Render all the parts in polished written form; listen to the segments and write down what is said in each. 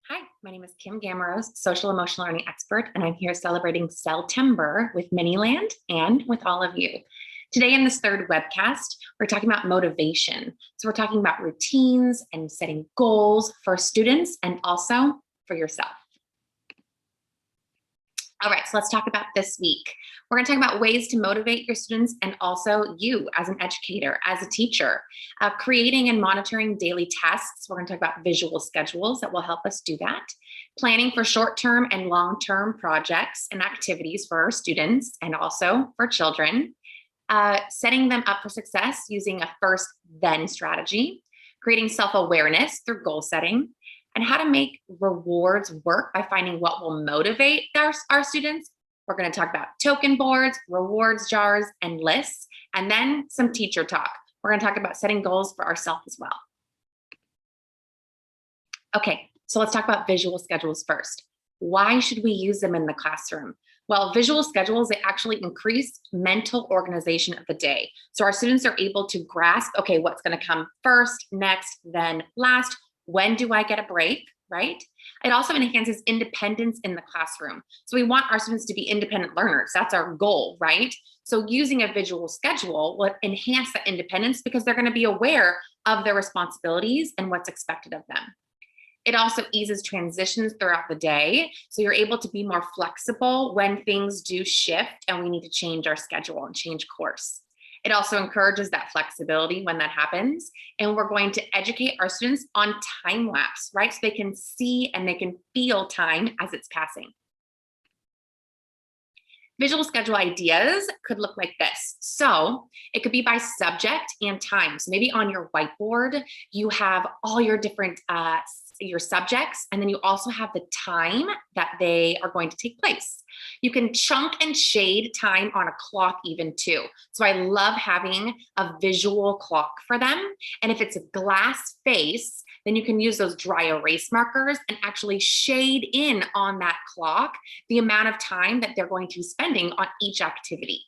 Hi, my name is Kim Gameroz, social emotional learning expert, and I'm here celebrating SELtember with Miniland and with all of you. Today in this third webcast, we're talking about motivation. So we're talking about routines and setting goals for students and also for yourself. All right, so let's talk about this week. We're going to talk about ways to motivate your students and also you as an educator, as a teacher. Creating and monitoring daily tasks. We're going to talk about visual schedules that will help us do that. Planning for short-term and long-term projects and activities for our students and also for children. Setting them up for success using a first then strategy. Creating self-awareness through goal setting. And how to make rewards work by finding what will motivate our students. We're going to talk about token boards, rewards jars, and lists, and then some teacher talk. We're going to talk about setting goals for ourselves as well. Okay, so let's talk about visual schedules first. Why should we use them in the classroom? Well, visual schedules, they actually increase mental organization of the day. So our students are able to grasp, okay, what's going to come first, next, then last. When do I get a break, right? It also enhances independence in the classroom. So we want our students to be independent learners. That's our goal, right? So using a visual schedule will enhance that independence because they're going to be aware of their responsibilities and what's expected of them. It also eases transitions throughout the day. So you're able to be more flexible when things do shift and we need to change our schedule and change course. It also encourages that flexibility when that happens. And we're going to educate our students on time lapse, right? So they can see and they can feel time as it's passing. Visual schedule ideas could look like this. So it could be by subject and time. So maybe on your whiteboard, you have all your different your subjects, and then you also have the time that they are going to take place. You can chunk and shade time on a clock even too. So I love having a visual clock for them. And if it's a glass face, then you can use those dry erase markers and actually shade in on that clock the amount of time that they're going to be spending on each activity,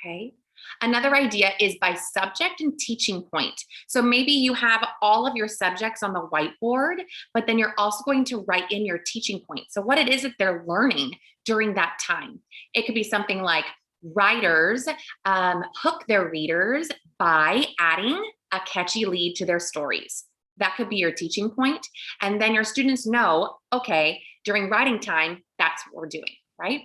okay? Another idea is by subject and teaching point. So maybe you have all of your subjects on the whiteboard, but then you're also going to write in your teaching point. So what it is that they're learning during that time. It could be something like writers hook their readers by adding a catchy lead to their stories. That could be your teaching point. And then your students know, okay, during writing time, that's what we're doing, right?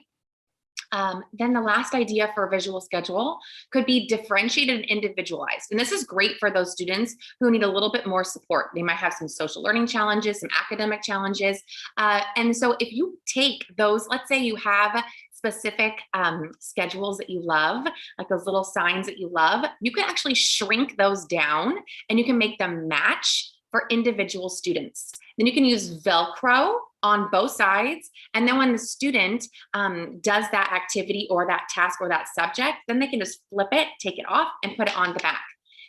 Then the last idea for a visual schedule could be differentiated and individualized. And this is great for those students who need a little bit more support. They might have some social learning challenges, some academic challenges. And so if you take those, let's say you have specific schedules that you love, like those little signs that you love, you can actually shrink those down and you can make them match for individual students. Then you can use Velcro on both sides. And then when the student does that activity or that task or that subject, then they can just flip it, take it off and put it on the back.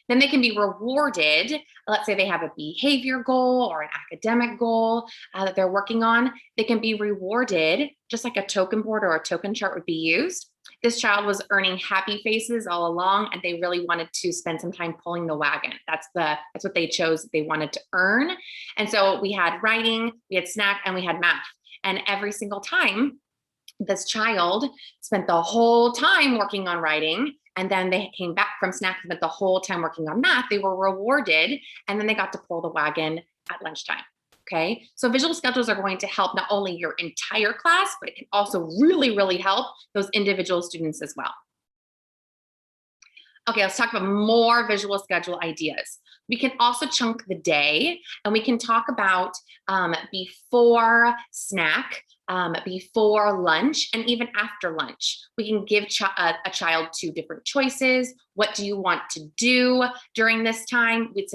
Then they can be rewarded. Let's say they have a behavior goal or an academic goal that they're working on. They can be rewarded just like a token board or a token chart would be used. This child was earning happy faces all along and they really wanted to spend some time pulling the wagon. That's what they chose they wanted to earn. And so we had writing, we had snack, and we had math. And every single time this child spent the whole time working on writing, and then they came back from snack and spent the whole time working on math, they were rewarded, and then they got to pull the wagon at lunchtime. Okay, so visual schedules are going to help not only your entire class, but it can also really, really help those individual students as well. Okay, let's talk about more visual schedule ideas. We can also chunk the day, and we can talk about before snack, before lunch, and even after lunch. We can give a child two different choices. What do you want to do during this time? It's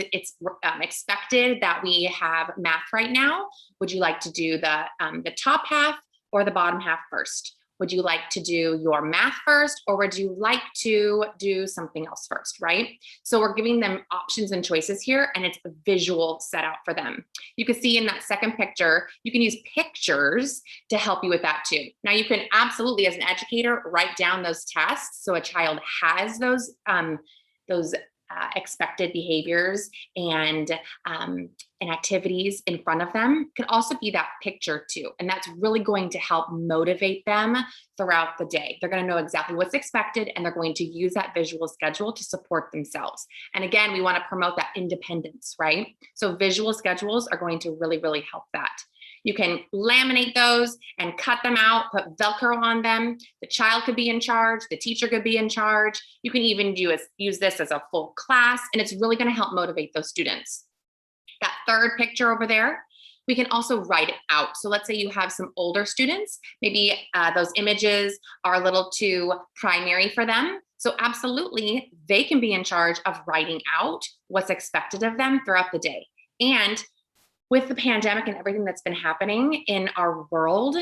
expected that we have math right now. Would you like to do the top half or the bottom half first? Would you like to do your math first, or would you like to do something else first, right? So we're giving them options and choices here, and it's a visual set out for them. You can see in that second picture, you can use pictures to help you with that too. Now you can absolutely, as an educator, write down those tasks so a child has those expected behaviors and activities in front of them. Could also be that picture too. And that's really going to help motivate them throughout the day. They're going to know exactly what's expected, and they're going to use that visual schedule to support themselves. And again, we want to promote that independence, right? So visual schedules are going to really, really help that. You can laminate those and cut them out, put Velcro on them. The child could be in charge. The teacher could be in charge. You can even use this as a full class, and it's really going to help motivate those students. That third picture over there, we can also write it out. So let's say you have some older students, maybe those images are a little too primary for them. So absolutely, they can be in charge of writing out what's expected of them throughout the day. And with the pandemic and everything that's been happening in our world,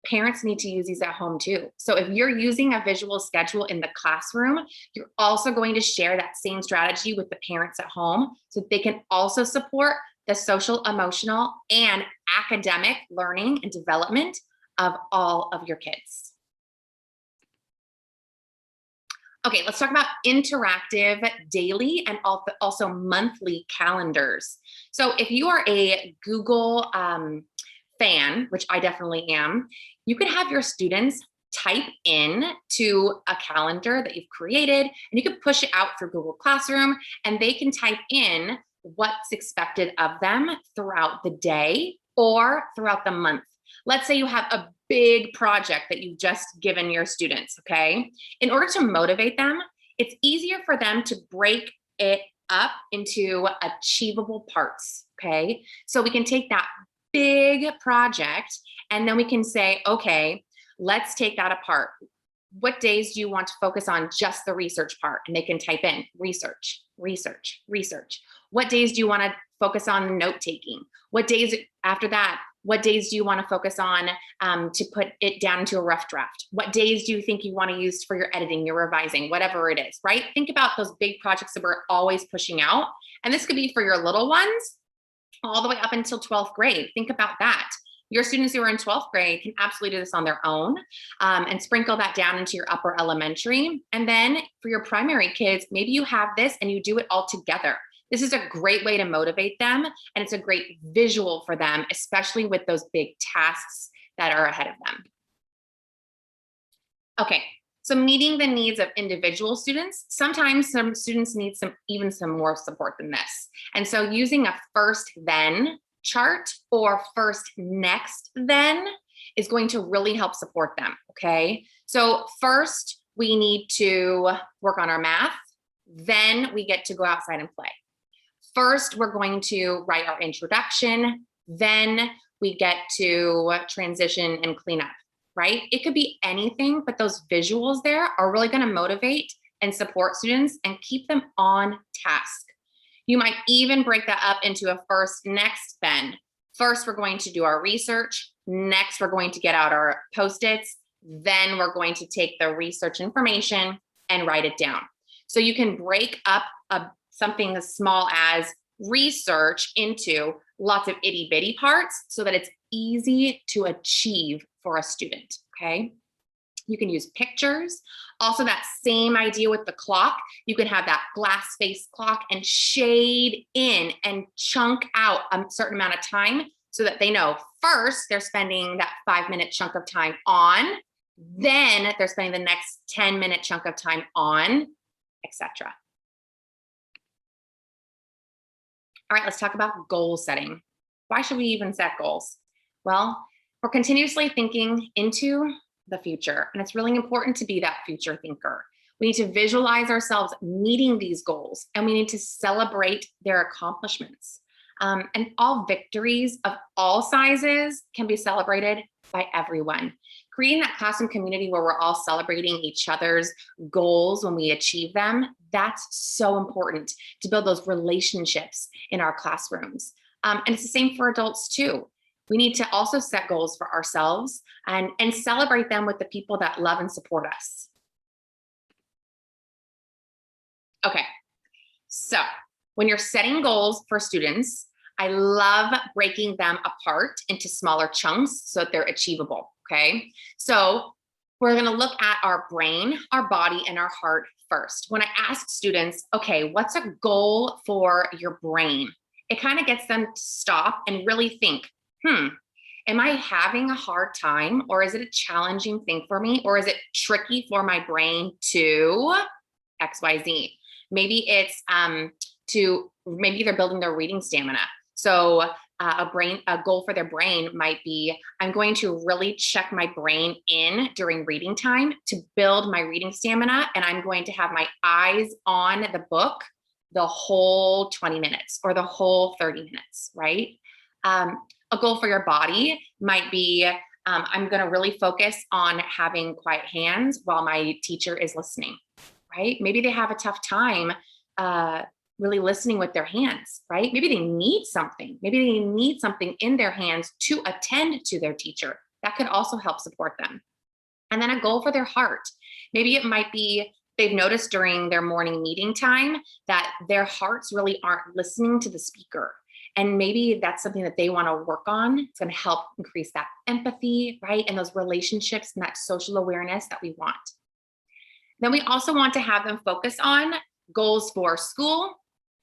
parents need to use these at home too. So if you're using a visual schedule in the classroom, you're also going to share that same strategy with the parents at home so they can also support the social, emotional, and academic learning and development of all of your kids. Okay, let's talk about interactive daily and also monthly calendars. So if you are a Google fan, which I definitely am, you could have your students type in to a calendar that you've created, and you can push it out through Google Classroom, and they can type in what's expected of them throughout the day or throughout the month. Let's say you have a big project that you've just given your students, okay? In order to motivate them, it's easier for them to break it up into achievable parts, okay? So we can take that big project and then we can say, okay, let's take that apart. What days do you want to focus on just the research part? And they can type in research, research, research. What days do you want to focus on note taking? What days after that? What days do you want to focus on to put it down into a rough draft? What days do you think you want to use for your editing, your revising, whatever it is, right? Think about those big projects that we're always pushing out. And this could be for your little ones all the way up until 12th grade. Think about that. Your students who are in 12th grade can absolutely do this on their own and sprinkle that down into your upper elementary. And then for your primary kids, maybe you have this and you do it all together. This is a great way to motivate them, and it's a great visual for them, especially with those big tasks that are ahead of them. Okay, so meeting the needs of individual students, sometimes some students need even some more support than this. And so using a first then chart or first next then is going to really help support them, okay? So first we need to work on our math, then we get to go outside and play. First, we're going to write our introduction, then we get to transition and clean up, right? It could be anything, but those visuals there are really going to motivate and support students and keep them on task. You might even break that up into a first, next, then. First, we're going to do our research. Next, we're going to get out our Post-its. Then we're going to take the research information and write it down. So you can break up something as small as research into lots of itty bitty parts so that it's easy to achieve for a student, okay? You can use pictures. Also that same idea with the clock, you can have that glass face clock and shade in and chunk out a certain amount of time so that they know first they're spending that 5-minute chunk of time on, then they're spending the next 10-minute chunk of time on, etc. All right, let's talk about goal setting. Why should we even set goals? Well, we're continuously thinking into the future, and it's really important to be that future thinker. We need to visualize ourselves meeting these goals, and we need to celebrate their accomplishments. And all victories of all sizes can be celebrated by everyone. Creating that classroom community where we're all celebrating each other's goals when we achieve them, that's so important to build those relationships in our classrooms. And it's the same for adults too. We need to also set goals for ourselves and celebrate them with the people that love and support us. Okay, so when you're setting goals for students, I love breaking them apart into smaller chunks so that they're achievable, okay? So we're gonna look at our brain, our body, and our heart first. When I ask students, okay, what's a goal for your brain? It kind of gets them to stop and really think, am I having a hard time, or is it a challenging thing for me, or is it tricky for my brain to XYZ? Maybe it's maybe they're building their reading stamina. So a goal for their brain might be, I'm going to really check my brain in during reading time to build my reading stamina, and I'm going to have my eyes on the book the whole 20 minutes or the whole 30 minutes, right? A goal for your body might be, I'm going to really focus on having quiet hands while my teacher is listening, right? Maybe they have a tough time really listening with their hands, right? Maybe they need something. Maybe they need something in their hands to attend to their teacher. That could also help support them. And then a goal for their heart. Maybe it might be they've noticed during their morning meeting time that their hearts really aren't listening to the speaker. And maybe that's something that they want to work on. It's going to help increase that empathy, right? And those relationships and that social awareness that we want. Then we also want to have them focus on goals for school,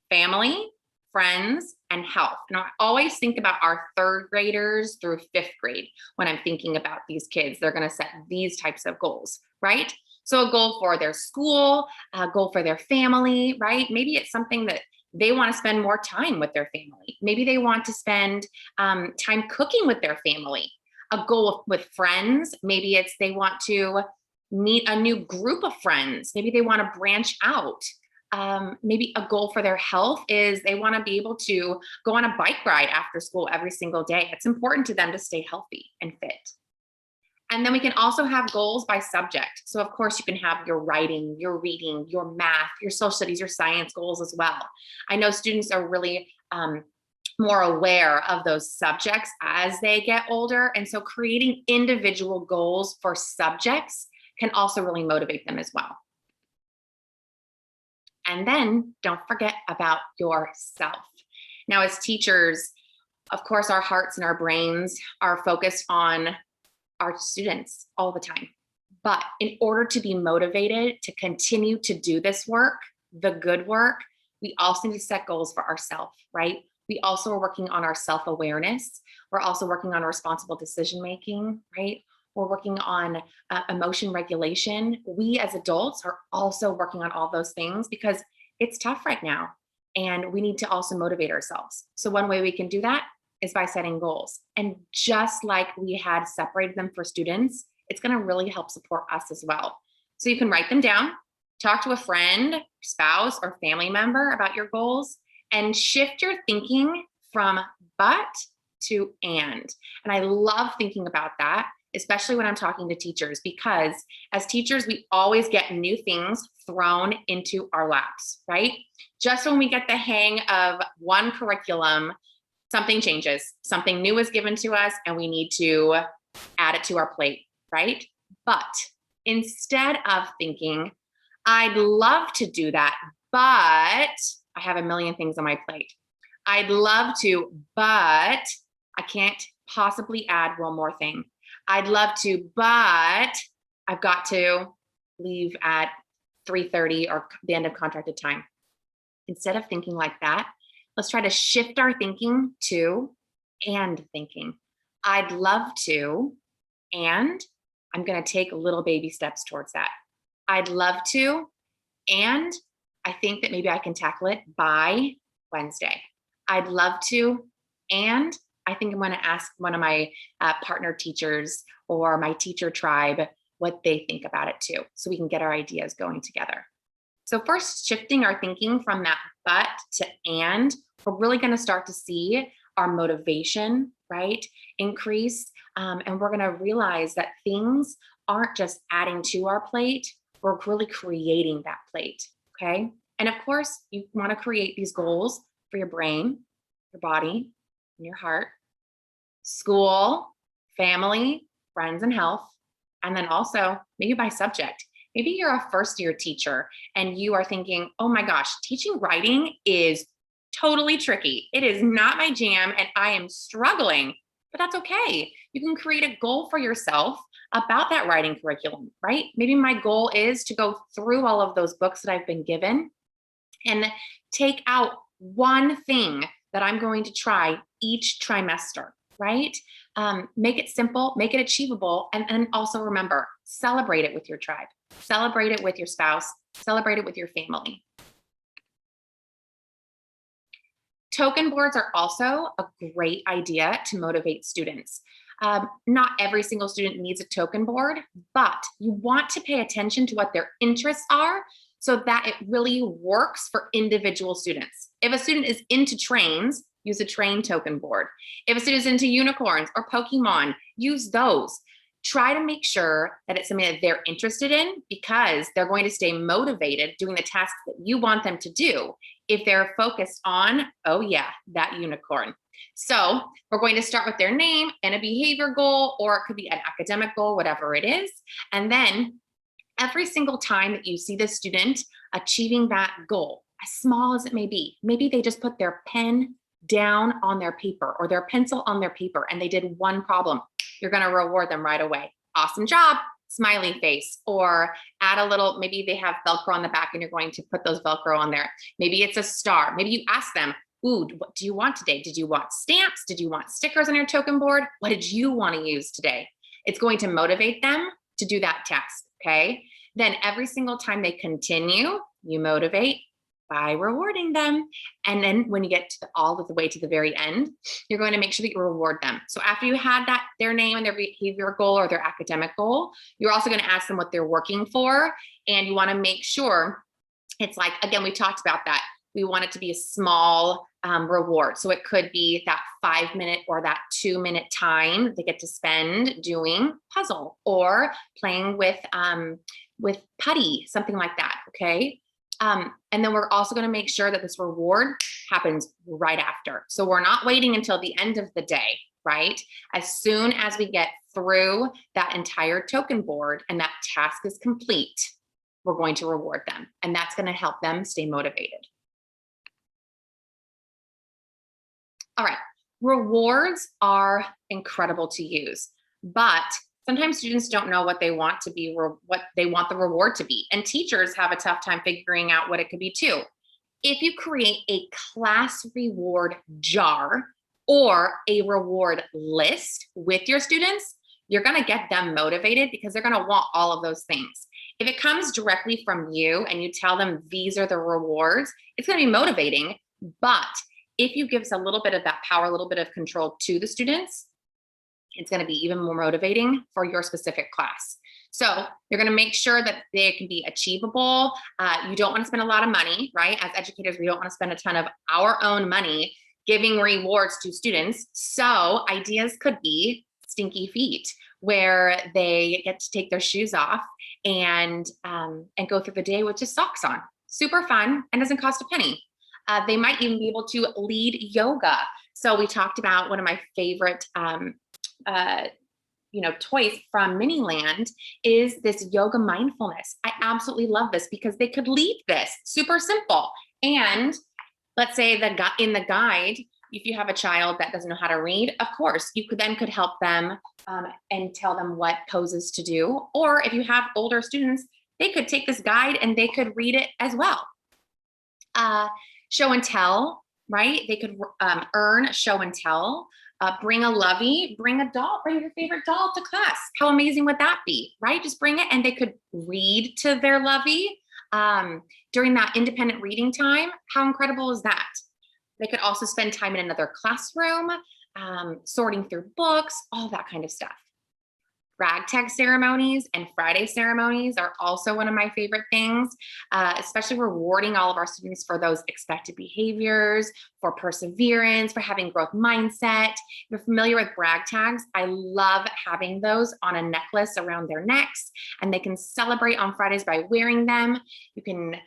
family, friends, and health. And I always think about our third graders through fifth grade when I'm thinking about these kids. They're going to set these types of goals, right? So a goal for their school, a goal for their family, right? Maybe it's something that they want to spend more time with their family. Maybe they want to spend time cooking with their family. A goal with friends, maybe it's they want to meet a new group of friends. Maybe they want to branch out. Maybe a goal for their health is they want to be able to go on a bike ride after school every single day. It's important to them to stay healthy and fit. And then we can also have goals by subject. So of course you can have your writing, your reading, your math, your social studies, your science goals as well. I know students are really more aware of those subjects as they get older. And so creating individual goals for subjects can also really motivate them as well. And then don't forget about yourself. Now, as teachers, of course, our hearts and our brains are focused on our students all the time. But in order to be motivated to continue to do this work, the good work, we also need to set goals for ourselves, right? We also are working on our self-awareness. We're also working on responsible decision-making, right? We're working on emotion regulation. We as adults are also working on all those things because it's tough right now and we need to also motivate ourselves. So one way we can do that is by setting goals. And just like we had separated them for students, it's going to really help support us as well. So you can write them down, talk to a friend, spouse, or family member about your goals, and shift your thinking from but to and. And I love thinking about that, especially when I'm talking to teachers, because as teachers, we always get new things thrown into our laps, right? Just when we get the hang of one curriculum, something changes, something new is given to us, and we need to add it to our plate, right? But instead of thinking, I'd love to do that, but I have a million things on my plate. I'd love to, but I can't possibly add one more thing. I'd love to, but I've got to leave at 3:30 or the end of contracted time. Instead of thinking like that, let's try to shift our thinking to and thinking. I'd love to, and I'm going to take little baby steps towards that. I'd love to, and I think that maybe I can tackle it by Wednesday. I'd love to, and I think I'm going to ask one of my partner teachers or my teacher tribe what they think about it too, so we can get our ideas going together. So first, shifting our thinking from that but to and, we're really going to start to see our motivation, right, increase. And we're going to realize that things aren't just adding to our plate, we're really creating that plate, okay? And of course, you want to create these goals for your brain, your body, and your heart, school, family, friends, and health, and then also maybe by subject. Maybe you're a first-year teacher and you are thinking, oh my gosh, teaching writing is totally tricky. It is not my jam and I am struggling. but that's okay. You can create a goal for yourself about that writing curriculum, right? Maybe my goal is to go through all of those books that I've been given and take out one thing that I'm going to try each trimester, right? Make it simple, make it achievable, and also remember, celebrate it with your tribe, celebrate it with your spouse, celebrate it with your family. Token boards are also a great idea to motivate students. Not every single student needs a token board, but you want to pay attention to what their interests are so that it really works for individual students. If a student is into trains, use a train token board. If a student is into unicorns or Pokemon, use those. Try to make sure that it's something that they're interested in, because they're going to stay motivated doing the tasks that you want them to do if they're focused on, oh yeah, that unicorn. So we're going to start with their name and a behavior goal, or it could be an academic goal, whatever it is. And then every single time that you see the student achieving that goal, as small as it may be, maybe they just put their pen down on their paper or their pencil on their paper and they did one problem, you're going to reward them right away. Awesome job, smiley face. Or add a little, maybe they have Velcro on the back and you're going to put those Velcro on there. Maybe it's a star. Maybe you ask them, ooh, what do you want today? Did you want stamps? Did you want stickers on your token board? What did you want to use today? It's going to motivate them to do that task, okay? Then every single time they continue, you motivate by rewarding them. And then when you get to all of the way to the very end, you're going to make sure that you reward them. So after you had that, their name and their behavior goal or their academic goal, you're also going to ask them what they're working for. And you want to make sure it's like, again, we talked about that. We want it to be a small reward. So it could be that 5-minute or that 2-minute time they get to spend doing puzzle or playing with putty, something like that. Okay. And then we're also going to make sure that this reward happens right after. So we're not waiting until the end of the day, right? As soon as we get through that entire token board and that task is complete, we're going to reward them. And that's going to help them stay motivated. All right, rewards are incredible to use, but sometimes students don't know what they want to be, what they want the reward to be. And teachers have a tough time figuring out what it could be too. If you create a class reward jar or a reward list with your students, you're going to get them motivated because they're going to want all of those things. If it comes directly from you and you tell them these are the rewards, it's going to be motivating. But if you give us a little bit of that power, a little bit of control to the students, it's going to be even more motivating for your specific class. So you're going to make sure that they can be achievable. You don't want to spend a lot of money, right? As educators, we don't want to spend a ton of our own money giving rewards to students. So ideas could be stinky feet, where they get to take their shoes off and go through the day with just socks on. Super fun and doesn't cost a penny. They might even be able to lead yoga. So we talked about one of my favorite toys from Miniland is this yoga mindfulness. I absolutely love this because they could lead this, super simple. And let's say that in the guide, if you have a child that doesn't know how to read, of course, you could help them and tell them what poses to do. Or if you have older students, they could take this guide and they could read it as well. Show and tell, right? They could earn show and tell. Bring a lovey, bring a doll, bring your favorite doll to class. How amazing would that be, right? Just bring it and they could read to their lovey during that independent reading time. How incredible is that? They could also spend time in another classroom, sorting through books, all that kind of stuff. Ragtag ceremonies and Friday ceremonies are also one of my favorite things, especially rewarding all of our students for those expected behaviors, for perseverance, for having growth mindset. If you're familiar with ragtags, I love having those on a necklace around their necks, and they can celebrate on Fridays by wearing them. You can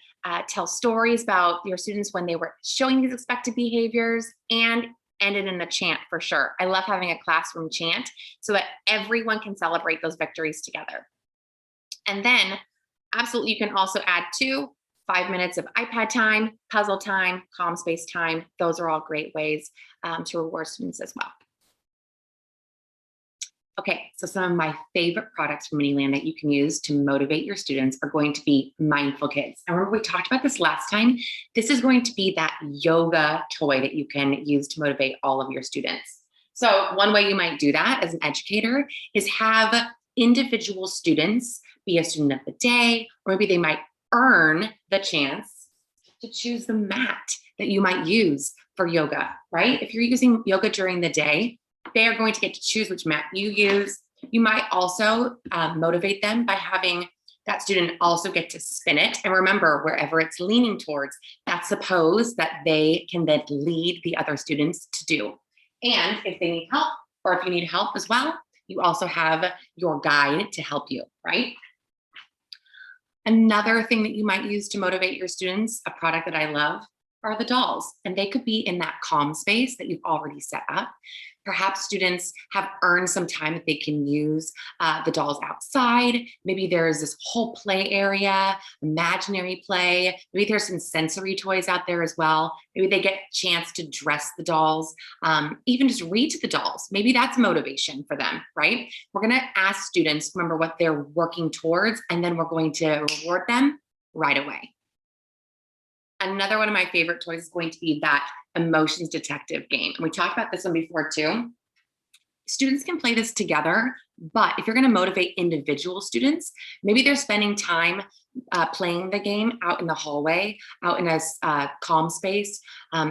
tell stories about your students when they were showing these expected behaviors, and end it in a chant for sure. I love having a classroom chant so that everyone can celebrate those victories together. And then absolutely, you can also add 5 minutes of iPad time, puzzle time, calm space time. Those are all great ways to reward students as well. Okay, so some of my favorite products from Miniland that you can use to motivate your students are going to be Mindful Kids. I remember we talked about this last time. This is going to be that yoga toy that you can use to motivate all of your students. So one way you might do that as an educator is have individual students be a student of the day, or maybe they might earn the chance to choose the mat that you might use for yoga, right? If you're using yoga during the day, they are going to get to choose which mat you use. You might also motivate them by having that student also get to spin it. And remember, wherever it's leaning towards, that's the pose that they can then lead the other students to do. And if they need help, or if you need help as well, you also have your guide to help you, right? Another thing that you might use to motivate your students, a product that I love, are the dolls. And they could be in that calm space that you've already set up. Perhaps students have earned some time that they can use the dolls outside. Maybe there's this whole play area, imaginary play. Maybe there's some sensory toys out there as well. Maybe they get a chance to dress the dolls, even just read to the dolls. Maybe that's motivation for them, right? We're gonna ask students, remember what they're working towards, and then we're going to reward them right away. Another one of my favorite toys is going to be that emotions detective game. And we talked about this one before too. Students can play this together, but if you're going to motivate individual students, maybe they're spending time playing the game out in the hallway, out in a calm space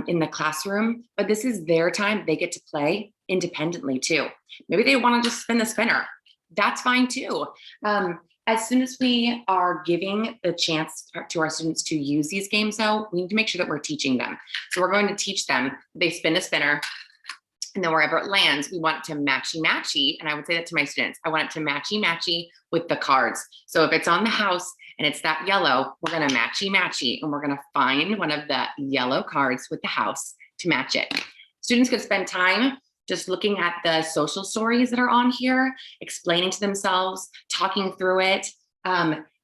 in the classroom, but this is their time. They get to play independently too. Maybe they want to just spin the spinner. That's fine too. As soon as we are giving the chance to our students to use these games, though, we need to make sure that we're teaching them. So we're going to teach them, they spin a spinner, and then wherever it lands, we want it to matchy-matchy. And I would say that to my students, I want it to matchy-matchy with the cards. So if it's on the house and it's that yellow, we're gonna matchy-matchy, and we're gonna find one of the yellow cards with the house to match it. Students could spend time just looking at the social stories that are on here, explaining to themselves, talking through it,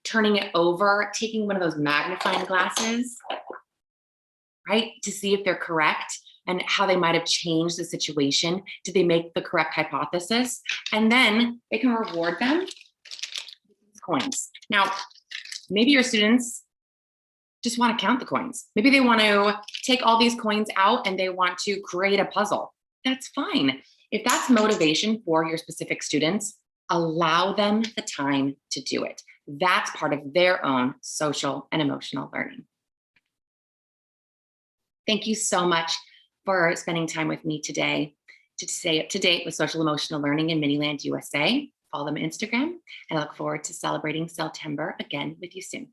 turning it over, taking one of those magnifying glasses, right, to see if they're correct and how they might have changed the situation. Did they make the correct hypothesis? And then they can reward them with these coins. Now, maybe your students just want to count the coins. Maybe they want to take all these coins out and they want to create a puzzle. That's fine. If that's motivation for your specific students, allow them the time to do it. That's part of their own social and emotional learning. Thank you so much for spending time with me today to stay up to date with social emotional learning in Miniland USA. Follow them on Instagram, and I look forward to celebrating SELtember again with you soon.